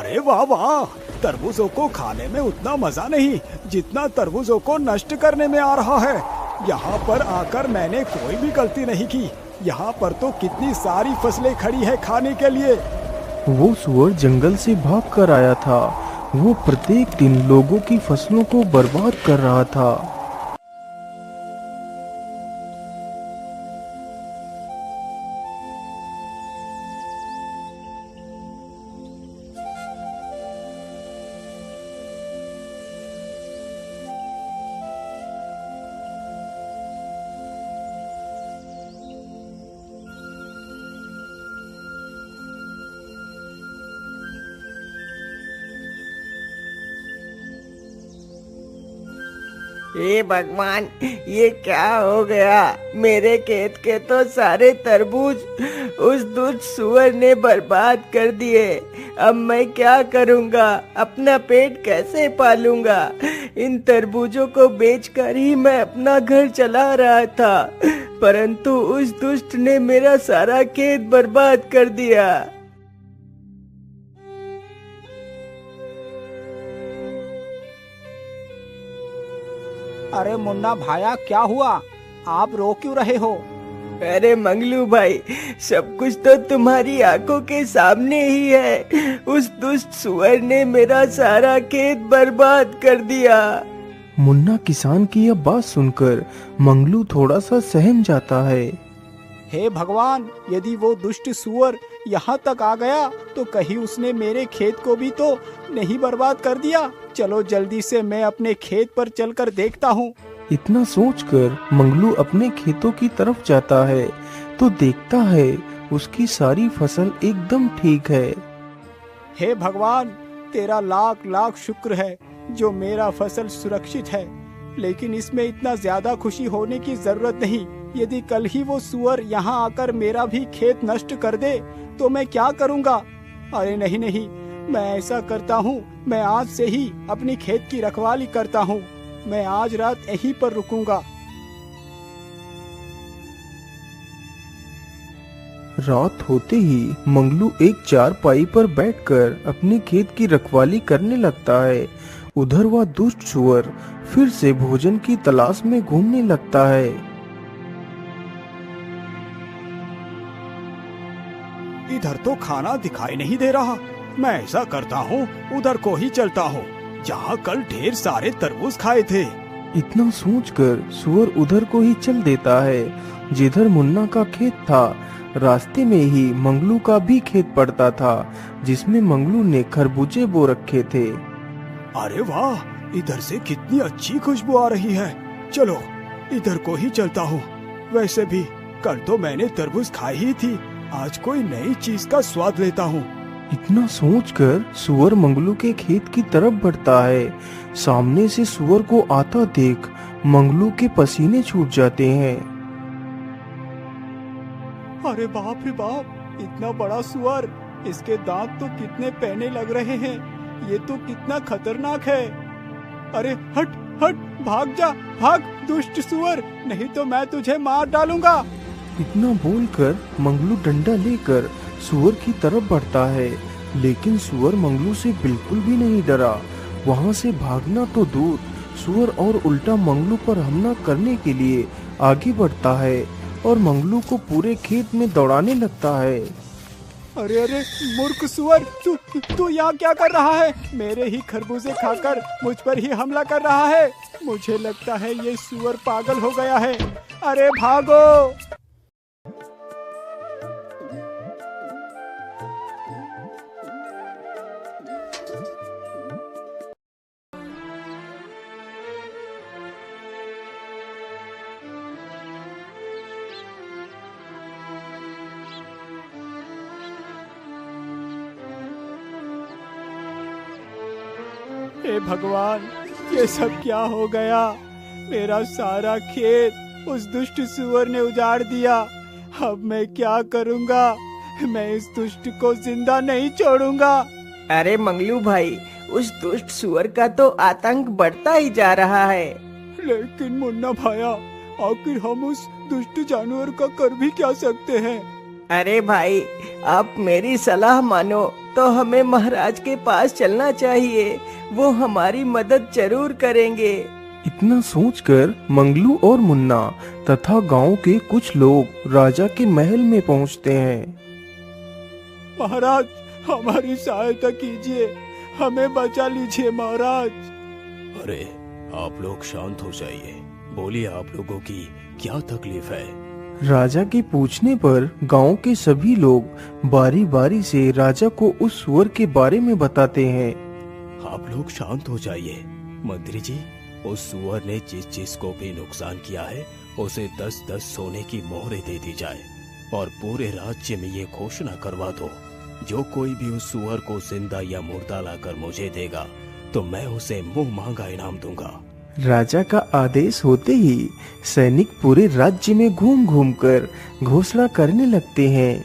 अरे वाह वाह, तरबूजों को खाने में उतना मजा नहीं जितना तरबूजों को नष्ट करने में आ रहा है। यहाँ पर आकर मैंने कोई भी गलती नहीं की। यहाँ पर तो कितनी सारी फसलें खड़ी है खाने के लिए। वो सुअर जंगल से भाग कर आया था। वो प्रत्येक दिन लोगों की फसलों को बर्बाद कर रहा था। हे भगवान, ये क्या हो गया? मेरे खेत के तो सारे तरबूज उस दुष्ट सुअर ने बर्बाद कर दिए। अब मैं क्या करूंगा? अपना पेट कैसे पालूंगा? इन तरबूजों को बेचकर ही मैं अपना घर चला रहा था, परंतु उस दुष्ट ने मेरा सारा खेत बर्बाद कर दिया। अरे मुन्ना भाया, क्या हुआ? आप रो क्यों रहे हो? अरे मंगलू भाई, सब कुछ तो तुम्हारी आंखों के सामने ही है। उस दुष्ट सुअर ने मेरा सारा खेत बर्बाद कर दिया। मुन्ना किसान की यह बात सुनकर मंगलू थोड़ा सा सहम जाता है। हे भगवान, यदि वो दुष्ट सुअर यहाँ तक आ गया तो कहीं उसने मेरे खेत को भी तो नहीं बर्बाद कर दिया। चलो जल्दी से मैं अपने खेत पर चलकर देखता हूँ। इतना सोचकर मंगलू अपने खेतों की तरफ जाता है तो देखता है उसकी सारी फसल एकदम ठीक है। हे भगवान, तेरा लाख लाख शुक्र है जो मेरा फसल सुरक्षित है। लेकिन इसमें इतना ज्यादा खुशी होने की जरूरत नहीं। यदि कल ही वो सुअर यहाँ आकर मेरा भी खेत नष्ट कर दे तो मैं क्या करूँगा? अरे नहीं नहीं, मैं ऐसा करता हूँ, मैं आज से ही अपनी खेत की रखवाली करता हूँ। मैं आज रात यहीं पर रुकूंगा। रात होते ही मंगलू एक चारपाई पर बैठकर अपने खेत की रखवाली करने लगता है। उधर वह दुष्ट सुअर फिर से भोजन की तलाश में घूमने लगता है। इधर तो खाना दिखाई नहीं दे रहा। मैं ऐसा करता हूँ, उधर को ही चलता हूँ जहाँ कल ढेर सारे तरबूज खाए थे। इतना सोचकर सुअर उधर को ही चल देता है जिधर मुन्ना का खेत था। रास्ते में ही मंगलू का भी खेत पड़ता था जिसमें मंगलू ने खरबूजे बो रखे थे। अरे वाह, इधर से कितनी अच्छी खुशबू आ रही है। चलो इधर को ही चलता हूँ। वैसे भी कल तो मैंने तरबूज खाई ही थी, आज कोई नई चीज का स्वाद लेता हूँ। इतना सोचकर सुअर मंगलू के खेत की तरफ बढ़ता है। सामने से सुअर को आता देख मंगलू के पसीने छूट जाते हैं। अरे बाप रे बाप, इतना बड़ा सुअर! इसके दांत तो कितने पैने लग रहे हैं। ये तो कितना खतरनाक है। अरे हट हट, भाग जा, भाग दुष्ट सुअर, नहीं तो मैं तुझे मार डालूंगा। इतना बोलकर मंगलू डंडा लेकर सुअर की तरफ बढ़ता है, लेकिन सुअर मंगलू से बिल्कुल भी नहीं डरा। वहाँ से भागना तो दूर, सुअर और उल्टा मंगलू पर हमला करने के लिए आगे बढ़ता है और मंगलू को पूरे खेत में दौड़ाने लगता है। अरे अरे मूर्ख सुअर, तू यहाँ क्या कर रहा है? मेरे ही खरबूजे खाकर मुझ पर ही हमला कर रहा है। मुझे लगता है ये सुअर पागल हो गया है। अरे भागो! हे भगवान, ये सब क्या हो गया? मेरा सारा खेत उस दुष्ट सुअर ने उजाड़ दिया। अब मैं क्या करूंगा? मैं इस दुष्ट को जिंदा नहीं छोड़ूंगा। अरे मंगलू भाई, उस दुष्ट सुअर का तो आतंक बढ़ता ही जा रहा है। लेकिन मुन्ना भाया, आखिर हम उस दुष्ट जानवर का कर भी क्या सकते हैं? अरे भाई, आप मेरी सलाह मानो तो हमें महाराज के पास चलना चाहिए, वो हमारी मदद जरूर करेंगे। इतना सोचकर मंगलू और मुन्ना तथा गांव के कुछ लोग राजा के महल में पहुंचते हैं। महाराज, हमारी सहायता कीजिए, हमें बचा लीजिए महाराज। अरे आप लोग शांत हो जाइए, बोलिए आप लोगों की क्या तकलीफ है। राजा के पूछने पर गांव के सभी लोग बारी बारी से राजा को उस सुअर के बारे में बताते हैं। आप लोग शांत हो जाइए। मंत्री जी, उस सुअर ने जिस जिस को भी नुकसान किया है उसे 10-10 सोने की मोहरें दे दी जाए और पूरे राज्य में ये घोषणा करवा दो, जो कोई भी उस सुअर को जिंदा या मुर्दा लाकर मुझे देगा तो मैं उसे मुंह मांगा इनाम दूंगा। राजा का आदेश होते ही सैनिक पूरे राज्य में घूम घूम कर घोषणा करने लगते हैं।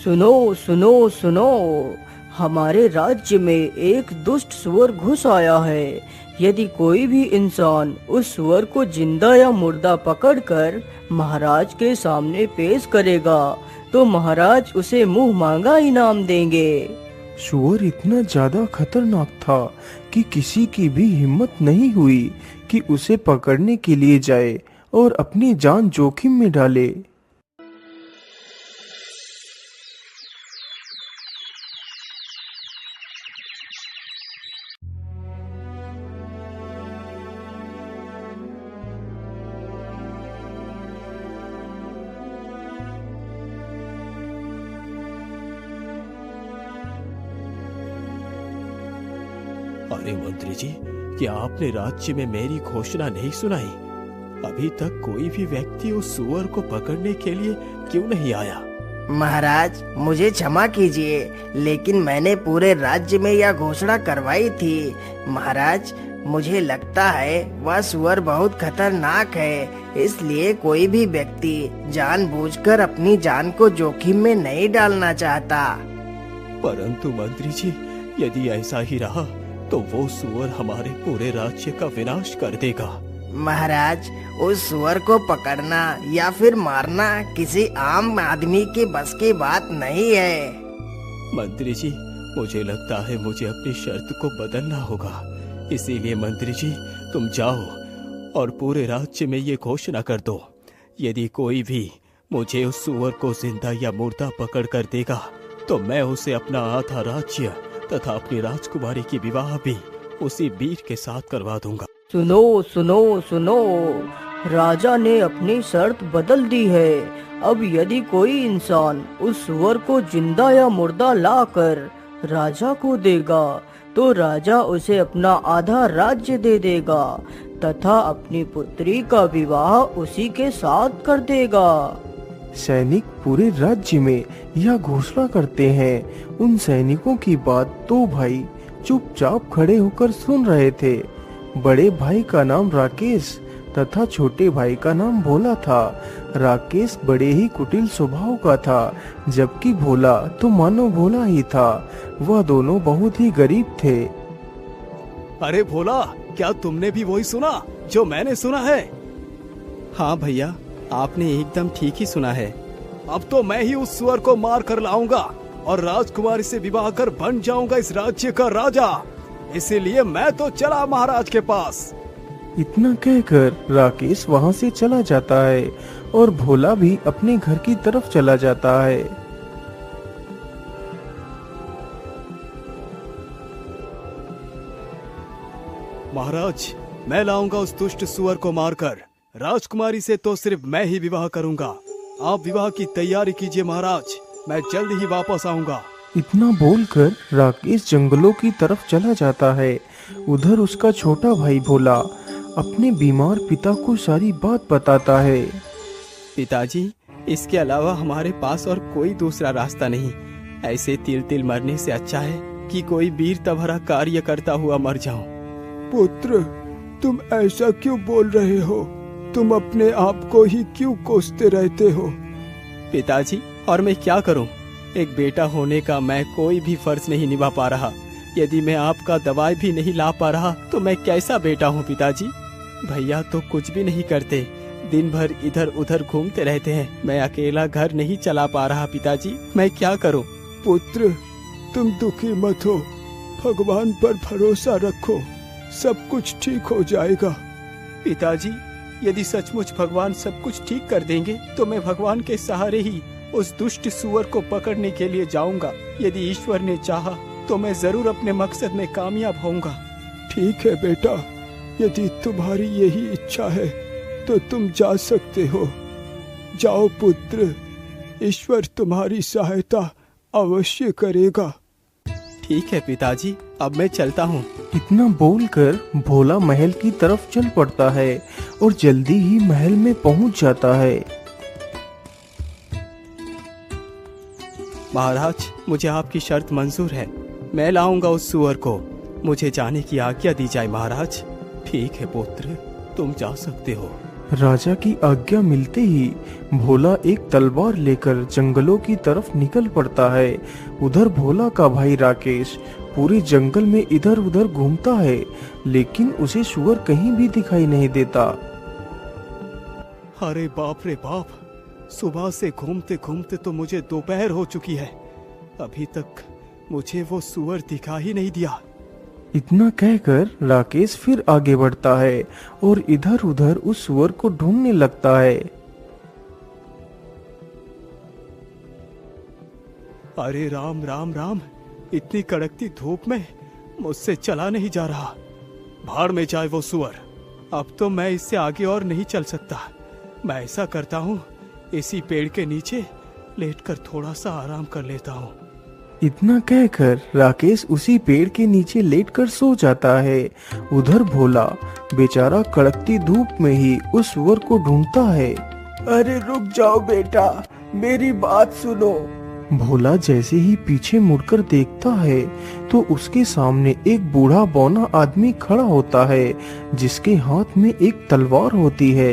सुनो सुनो सुनो, हमारे राज्य में एक दुष्ट सुअर घुस आया है। यदि कोई भी इंसान उस सुअर को जिंदा या मुर्दा पकड़कर महाराज के सामने पेश करेगा तो महाराज उसे मुंह मांगा इनाम देंगे। सुअर इतना ज्यादा खतरनाक था कि किसी की भी हिम्मत नहीं हुई कि उसे पकड़ने के लिए जाए और अपनी जान जोखिम में डाले। अरे मंत्री जी, क्या आपने राज्य में मेरी घोषणा नहीं सुनाई? अभी तक कोई भी व्यक्ति उस सुअर को पकड़ने के लिए क्यों नहीं आया? महाराज, मुझे क्षमा कीजिए, लेकिन मैंने पूरे राज्य में यह घोषणा करवाई थी। महाराज, मुझे लगता है वह सुअर बहुत खतरनाक है, इसलिए कोई भी व्यक्ति जानबूझकर अपनी जान को जोखिम में नहीं डालना चाहता। परंतु मंत्री जी, यदि ऐसा ही रहा तो वो सुअर हमारे पूरे राज्य का विनाश कर देगा। महाराज, उस सुअर को पकड़ना या फिर मारना किसी आम आदमी के बस की बात नहीं है। मंत्री जी, मुझे लगता है मुझे अपनी शर्त को बदलना होगा। इसीलिए मंत्री जी, तुम जाओ और पूरे राज्य में ये घोषणा कर दो, यदि कोई भी मुझे उस सुअर को जिंदा या मुर्दा पकड़ कर देगा तो मैं उसे अपना आधा राज्य तथा अपनी राजकुमारी की विवाह भी उसी वीर के साथ करवा दूंगा। सुनो सुनो सुनो, राजा ने अपनी शर्त बदल दी है। अब यदि कोई इंसान उस सुअर को जिंदा या मुर्दा लाकर राजा को देगा तो राजा उसे अपना आधा राज्य दे देगा तथा अपनी पुत्री का विवाह उसी के साथ कर देगा। सैनिक पूरे राज्य में यह घोषणा करते हैं। उन सैनिकों की बात दो भाई चुपचाप खड़े होकर सुन रहे थे। बड़े भाई का नाम राकेश तथा छोटे भाई का नाम भोला था। राकेश बड़े ही कुटिल स्वभाव का था, जबकि भोला तो मानो भोला ही था। वह दोनों बहुत ही गरीब थे। अरे भोला, क्या तुमने भी वही सुना जो मैंने सुना है? हाँ भैया, आपने एकदम ठीक ही सुना है। अब तो मैं ही उस सुअर को मार कर लाऊंगा और राजकुमारी से विवाह कर बन जाऊंगा इस राज्य का राजा। इसीलिए मैं तो चला महाराज के पास। इतना कहकर राकेश वहां से चला जाता है और भोला भी अपने घर की तरफ चला जाता है। महाराज, मैं लाऊंगा उस दुष्ट सुअर को मारकर। राजकुमारी से तो सिर्फ मैं ही विवाह करूंगा। आप विवाह की तैयारी कीजिए महाराज, मैं जल्द ही वापस आऊंगा। इतना बोलकर राकेश जंगलों की तरफ चला जाता है। उधर उसका छोटा भाई भोला अपने बीमार पिता को सारी बात बताता है। पिताजी, इसके अलावा हमारे पास और कोई दूसरा रास्ता नहीं। ऐसे तिल तिल मरने से अच्छा है कि कोई वीरता भरा कार्य करता हुआ मर जाऊं। पुत्र, तुम ऐसा क्यों बोल रहे हो? तुम अपने आप को ही क्यों कोसते रहते हो? पिताजी, और मैं क्या करूं? एक बेटा होने का मैं कोई भी फर्ज नहीं निभा पा रहा। यदि मैं आपका दवाई भी नहीं ला पा रहा तो मैं कैसा बेटा हूं पिताजी? भैया तो कुछ भी नहीं करते, दिन भर इधर उधर घूमते रहते हैं। मैं अकेला घर नहीं चला पा रहा पिताजी, मैं क्या करूं? पुत्र, तुम दुखी मत हो, भगवान पर भरोसा रखो, सब कुछ ठीक हो जाएगा। पिताजी, यदि सचमुच भगवान सब कुछ ठीक कर देंगे तो मैं भगवान के सहारे ही उस दुष्ट सुअर को पकड़ने के लिए जाऊंगा। यदि ईश्वर ने चाहा तो मैं जरूर अपने मकसद में कामयाब होऊंगा। ठीक है बेटा, यदि तुम्हारी यही इच्छा है तो तुम जा सकते हो। जाओ पुत्र, ईश्वर तुम्हारी सहायता अवश्य करेगा। ठीक है पिताजी, अब मैं चलता हूँ। इतना बोलकर भोला महल की तरफ चल पड़ता है और जल्दी ही महल में पहुंच जाता है। महाराज, मुझे आपकी शर्त मंजूर है। मैं लाऊंगा उस सुअर को। मुझे जाने की आज्ञा दी जाए महाराज। ठीक है पुत्र, तुम जा सकते हो। राजा की आज्ञा मिलते ही भोला एक तलवार लेकर जंगलों की तरफ निकल पड़ता है। उधर भोला का भाई राकेश पूरे जंगल में इधर उधर घूमता है, लेकिन उसे सुअर कहीं भी दिखाई नहीं देता। अरे बाप रे बाप, सुबह से घूमते घूमते तो मुझे दोपहर हो चुकी है, अभी तक मुझे वो सुअर दिखा ही नहीं दिया। इतना कहकर राकेश फिर आगे बढ़ता है और इधर उधर उस सुअर को ढूंढने लगता है। अरे राम राम राम, इतनी कड़कती धूप में मुझसे चला नहीं जा रहा। भाड़ में जाए वो सुअर, अब तो मैं इससे आगे और नहीं चल सकता। मैं ऐसा करता हूँ, इसी पेड़ के नीचे लेटकर थोड़ा सा आराम कर लेता हूँ। इतना कहकर राकेश उसी पेड़ के नीचे लेटकर सो जाता है। उधर भोला बेचारा कड़कती धूप में ही उस सुअर को ढूंढता है। अरे रुक जाओ बेटा, मेरी बात सुनो। भोला जैसे ही पीछे मुड़कर देखता है तो उसके सामने एक बूढ़ा बौना आदमी खड़ा होता है, जिसके हाथ में एक तलवार होती है।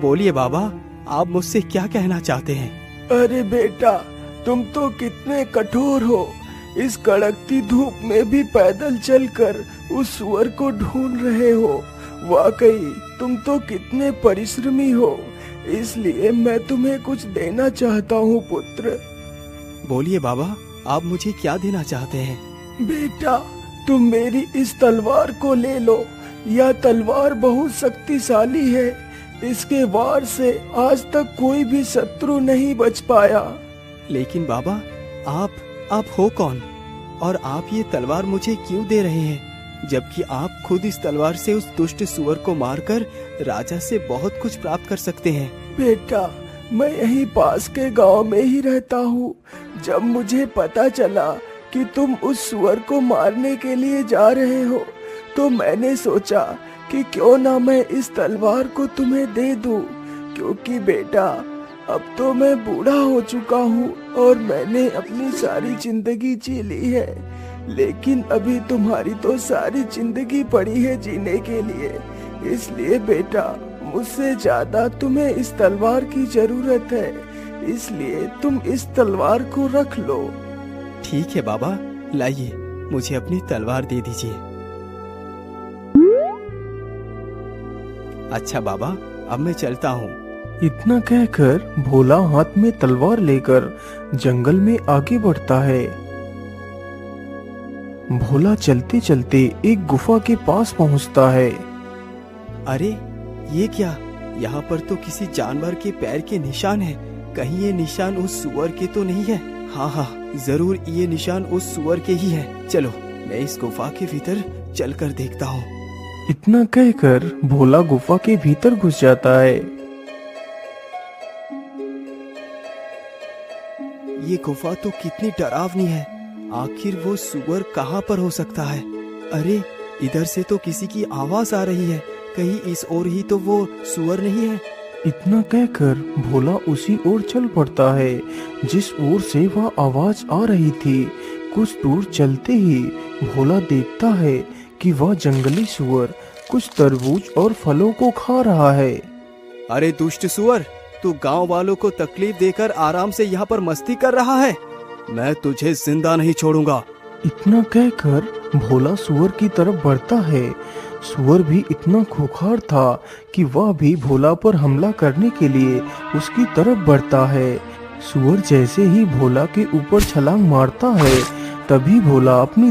बोलिए बाबा, आप मुझसे क्या कहना चाहते हैं? अरे बेटा, तुम तो कितने कठोर हो। इस कड़कती धूप में भी पैदल चलकर उस सुअर को ढूंढ रहे हो। वाकई तुम तो कितने परिश्रमी हो, इसलिए मैं तुम्हें कुछ देना चाहता हूँ पुत्र। बोलिए बाबा, आप मुझे क्या देना चाहते हैं? बेटा, तुम मेरी इस तलवार को ले लो। यह तलवार बहुत शक्तिशाली है, इसके वार से आज तक कोई भी शत्रु नहीं बच पाया। लेकिन बाबा, आप हो कौन, और आप ये तलवार मुझे क्यों दे रहे हैं, जबकि आप खुद इस तलवार से उस दुष्ट सुअर को मारकर राजा से बहुत कुछ प्राप्त कर सकते हैं। बेटा, मैं यहीं पास के गांव में ही रहता हूँ। जब मुझे पता चला कि तुम उस सुअर को मारने के लिए जा रहे हो, तो मैंने सोचा कि क्यों ना मैं इस तलवार को तुम्हें दे दूं, क्योंकि बेटा अब तो मैं बूढ़ा हो चुका हूँ और मैंने अपनी सारी जिंदगी जी ली है, लेकिन अभी तुम्हारी तो सारी जिंदगी पड़ी है जीने के लिए। इसलिए बेटा, मुझसे ज्यादा तुम्हें इस तलवार की जरूरत है, इसलिए तुम इस तलवार को रख लो। ठीक है बाबा, लाइए, मुझे अपनी तलवार दे दीजिए। अच्छा बाबा, अब मैं चलता हूँ। इतना कहकर भोला हाथ में तलवार लेकर जंगल में आगे बढ़ता है। भोला चलते चलते एक गुफा के पास पहुंचता है। अरे ये क्या, यहाँ पर तो किसी जानवर के पैर के निशान हैं। कहीं ये निशान उस सुअर के तो नहीं है? हाँ, जरूर ये निशान उस सुअर के ही है। चलो, मैं इस गुफा के भीतर चलकर देखता हूँ। इतना कहकर भोला गुफा के भीतर घुस जाता है। ये गुफा तो कितनी डरावनी है। आखिर वो सुअर कहाँ पर हो सकता है? अरे इधर से तो किसी की आवाज आ रही है, कहीं इस ओर ही तो वो सुअर नहीं है? इतना कहकर भोला उसी ओर चल पड़ता है जिस ओर से वह आवाज आ रही थी। कुछ दूर चलते ही भोला देखता है कि वह जंगली सुअर कुछ तरबूज और फलों को खा रहा है। अरे दुष्ट सुअर, तू गांव वालों को तकलीफ देकर आराम से यहाँ पर मस्ती कर रहा है। मैं तुझे जिंदा नहीं छोड़ूंगा। इतना कहकर भोला सुअर की तरफ बढ़ता है। सुअर भी इतना खूंखार था कि वह भी भोला पर हमला करने के लिए उसकी तरफ बढ़ता है। सुअर जैसे ही भोला के ऊपर छलांग मारता है, तभी भोला अपनी